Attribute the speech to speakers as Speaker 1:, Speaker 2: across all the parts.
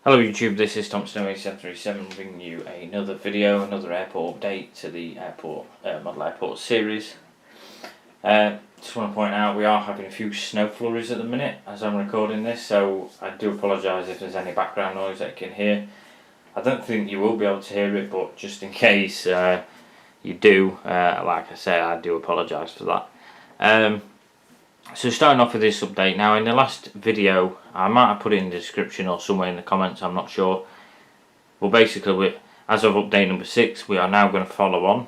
Speaker 1: Hello YouTube, this is Tom Snowy 737 bringing you another video, another airport update to the airport model airport series. Just want to point out we are having a few snow flurries at the minute as I'm recording this, so I do apologise if there's any background noise that you can hear. I don't think you will be able to hear it, but just in case you do, like I say, I do apologise for that. So starting off with this update now, in the last video, I might have put it in the description or somewhere in the comments, I'm not sure. But basically, as of update number 6, we are now going to follow on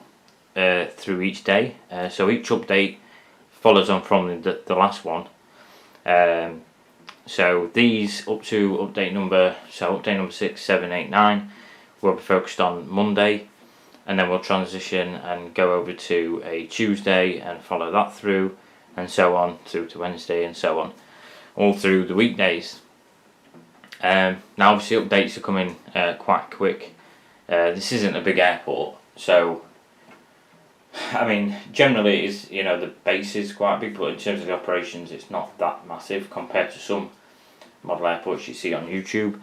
Speaker 1: through each day. So each update follows on from the last one. So these up to update number 6, 7, 8, 9 will be focused on Monday. And then we'll transition and go over to a Tuesday and follow that through. And so on through to Wednesday and so on, all through the weekdays. Now obviously updates are coming quite quick. This isn't a big airport, so I mean generally it is, the base is quite big, but in terms of the operations it's not that massive compared to some model airports you see on YouTube.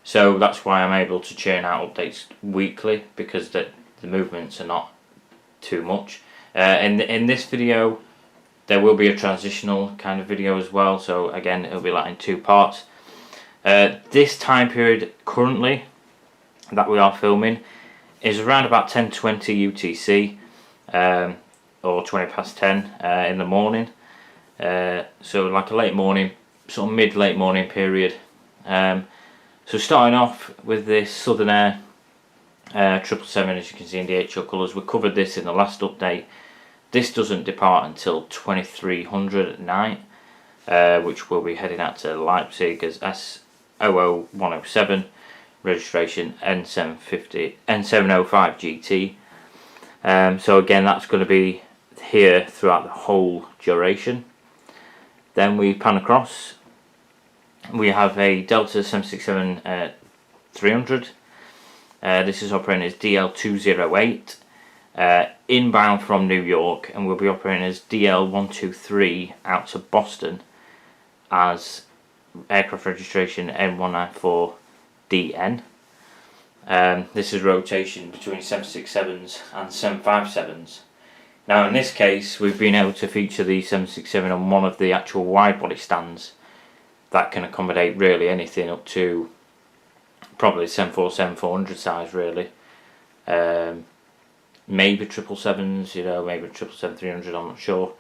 Speaker 1: So that's why I'm able to churn out updates weekly, because the movements are not too much. In this video there will be a transitional kind of video as well, so again it'll be like in 2 parts. This time period currently that we are filming is around about 10:20 UTC, or 20 past 10 in the morning. So like a late morning, sort of mid-late morning period. So starting off with this Southern Air 777, as you can see in DHL colours. We covered this in the last update. This doesn't depart until 2300 at night, which will be heading out to Leipzig as S00107, registration N705 GT. So again, that's going to be here throughout the whole duration. Then we pan across. We have a Delta 767 300. This is operating as DL208. Inbound from New York, and we'll be operating as DL123 out to Boston as aircraft registration N194DN. This is rotation between 767s and 757s. Now in this case we've been able to feature the 767 on one of the actual wide body stands that can accommodate really anything up to probably 747-400 size really. Maybe 777s, maybe 777-300, I'm not sure.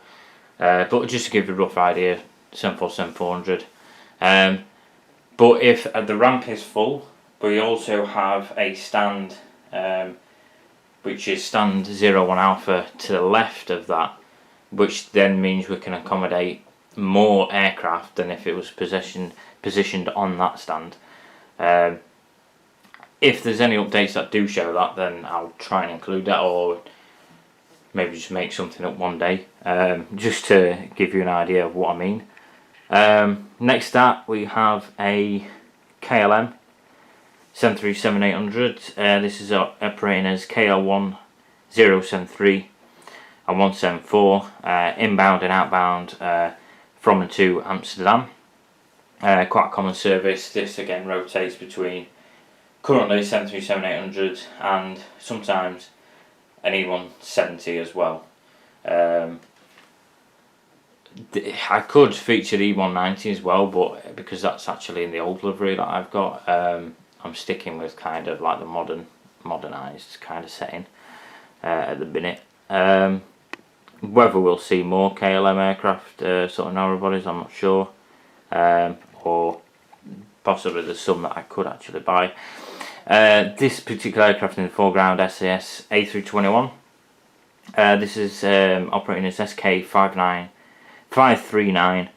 Speaker 1: But just to give you a rough idea, 747-400. But if the ramp is full, we also have a stand, which is stand 01 Alpha to the left of that, which then means we can accommodate more aircraft than if it was positioned on that stand. If there's any updates that do show that, then I'll try and include that, or maybe just make something up one day, just to give you an idea of what I mean. Next up we have a KLM 737-800. This is operating as KL1073 and 174, inbound and outbound from and to Amsterdam. Quite a common service. This again rotates between currently 737-800 and sometimes an E170 as well. I could feature the E190 as well, but because that's actually in the old livery that I've got, I'm sticking with kind of like the modernised kind of setting at the minute. Whether we'll see more KLM aircraft, sort of narrow bodies, I'm not sure, or possibly there's some that I could actually buy. This particular aircraft in the foreground, SAS A321. This is operating as SK539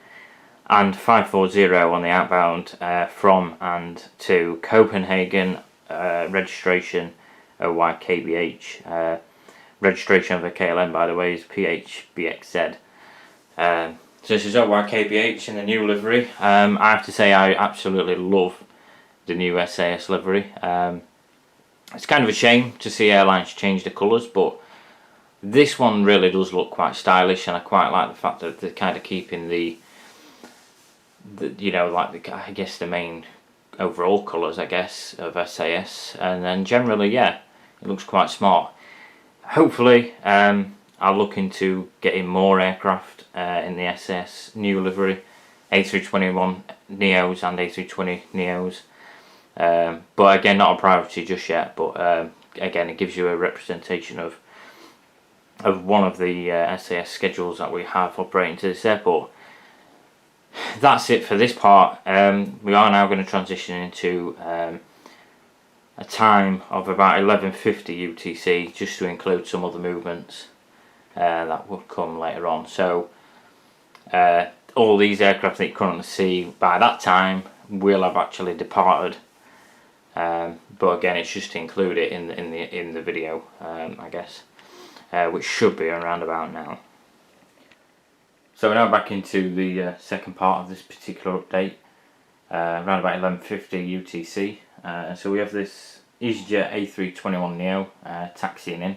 Speaker 1: and 540 on the outbound from and to Copenhagen, registration OYKBH. Registration of the KLM, by the way, is PHBXZ. So this is OYKBH in the new livery. I have to say I absolutely love the new SAS livery. It's kind of a shame to see airlines change the colours, but this one really does look quite stylish, and I quite like the fact that they're kind of keeping I guess the main overall colours, I guess, of SAS, and then generally, yeah, it looks quite smart. Hopefully, I'll look into getting more aircraft in the SAS new livery, A321 Neos and A320 Neos. But again, not a priority just yet. But again, it gives you a representation of one of the SAS schedules that we have operating to this airport. That's it for this part. We are now going to transition into a time of about 11:50 UTC, just to include some other movements that will come later on. So all these aircraft that you currently see by that time will have actually departed. But again, it's just to include it in the video, I guess, which should be around about now. So we're now back into the second part of this particular update, around about 11:50 UTC. So we have this EasyJet A321neo taxiing in.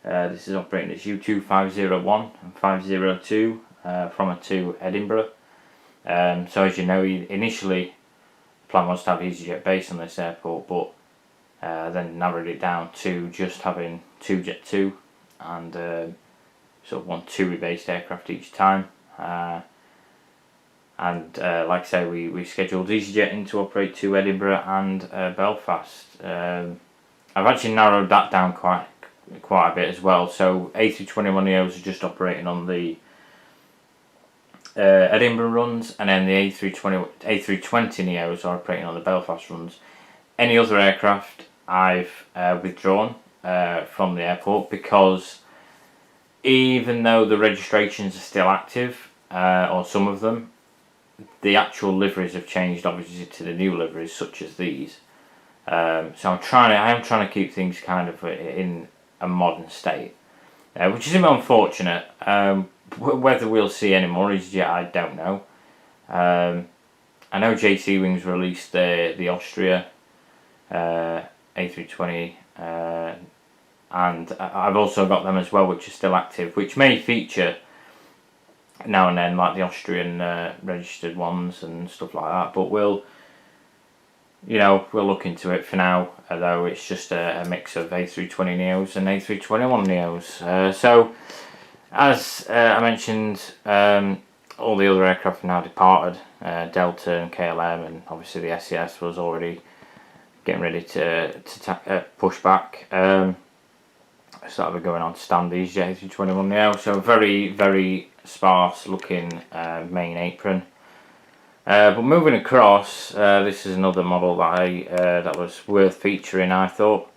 Speaker 1: This is operating as U2501 and 502 from and to Edinburgh. So as you know, initially the plan was to have EasyJet base on this airport, but then narrowed it down to just having 2 Jet2 and sort of 1 TUI based aircraft each time. And like I say, we scheduled EasyJet in to operate to Edinburgh and Belfast. I've actually narrowed that down quite a bit as well. So A321neos are just operating on the Edinburgh runs, and then the A320neos are operating on the Belfast runs. Any other aircraft I've withdrawn from the airport, because even though the registrations are still active, or some of them, the actual liveries have changed obviously to the new liveries such as these. So I am trying to keep things kind of in a modern state, which is a bit unfortunate. Whether we'll see any more EasyJet, I don't know. I know JT Wings released the Austria A320, and I've also got them as well, which are still active, which may feature now and then, like the Austrian registered ones and stuff like that. But we'll look into it. For now, though, it's just a mix of A320neos and A321neos. So as I mentioned, all the other aircraft have now departed. Delta and KLM, and obviously the SES was already getting ready to push back. So that'll be going on to stand these A321neo. So very, very sparse looking main apron. But moving across, this is another model that that was worth featuring, I thought,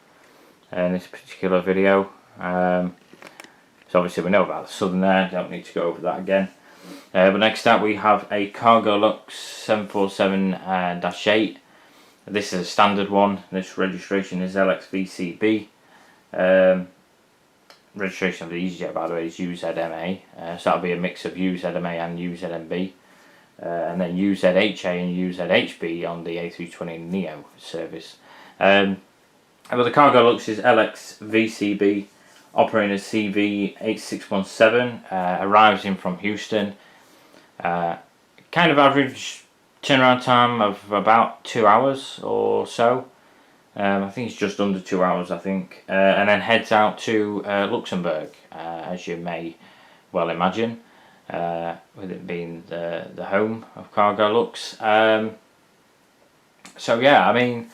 Speaker 1: in this particular video. So obviously we know about the Southern Air, don't need to go over that again. But next up we have a Cargolux 747-8. This is a standard one. This registration is LXVCB. Registration of the EasyJet, by the way, is UZMA. So that'll be a mix of UZMA and UZMB. And then UZHA and UZHB on the A320neo service. But the Cargolux is LXVCB, operating as CV8617, arrives in from Houston. Kind of average turnaround time of about 2 hours or so. I think it's just under 2 hours, I think. And then heads out to Luxembourg, as you may well imagine, with it being the home of Cargolux. So yeah, I mean,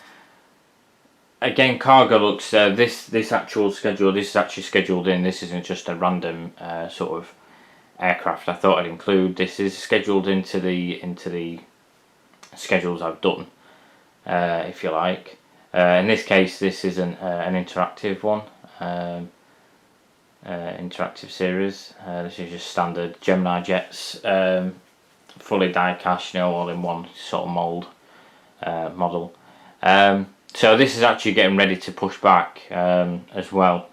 Speaker 1: again, Cargolux, this actual schedule, this is actually scheduled in. This isn't just a random sort of aircraft I thought I'd include. This is scheduled into the schedules I've done, if you like. In this case, this is an interactive one, interactive series. This is just standard Gemini jets, fully die-cast, all in one sort of mould model. So this is actually getting ready to push back as well.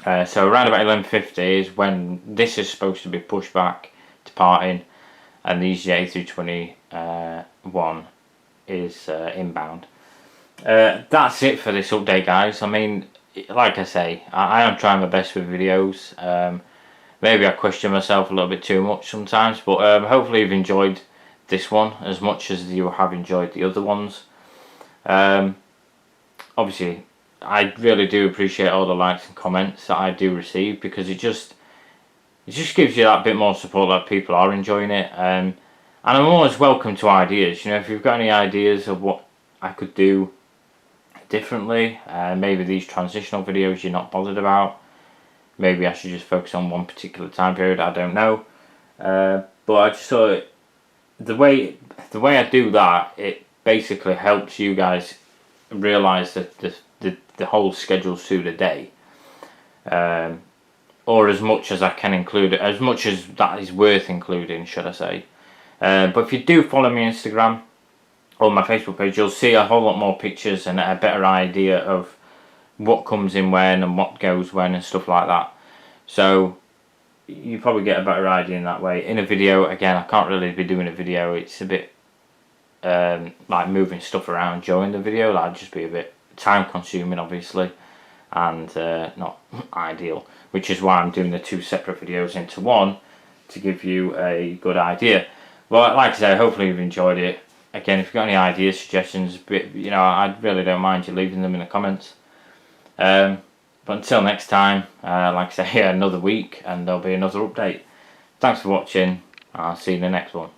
Speaker 1: So around about 11:50 is when this is supposed to be pushed back, departing, and the EasyJet A321 is inbound. That's it for this update, guys. I mean, like I say, I am trying my best with videos. Maybe I question myself a little bit too much sometimes, but hopefully you've enjoyed this one as much as you have enjoyed the other ones. Obviously, I really do appreciate all the likes and comments that I do receive, because it just gives you that bit more support that people are enjoying it. And I'm always welcome to ideas. If you've got any ideas of what I could do differently, maybe these transitional videos you're not bothered about, maybe I should just focus on one particular time period, I don't know. But I just thought the way I do that, it basically helps you guys realise that the whole schedule through the day, or as much as I can include it, as much as that is worth including, should I say. But if you do follow me on Instagram or my Facebook page, you'll see a whole lot more pictures and a better idea of what comes in when and what goes when and stuff like that. So you probably get a better idea in that way. In a video, again, I can't really be doing a video. It's a bit like moving stuff around during the video. That'd just be a bit time consuming, obviously, and not ideal, which is why I'm doing the two separate videos into one, to give you a good idea. Well, like I say, hopefully you've enjoyed it. Again, if you've got any ideas, suggestions, I really don't mind you leaving them in the comments. But until next time, like I say, another week and there'll be another update. Thanks for watching. I'll see you in the next one.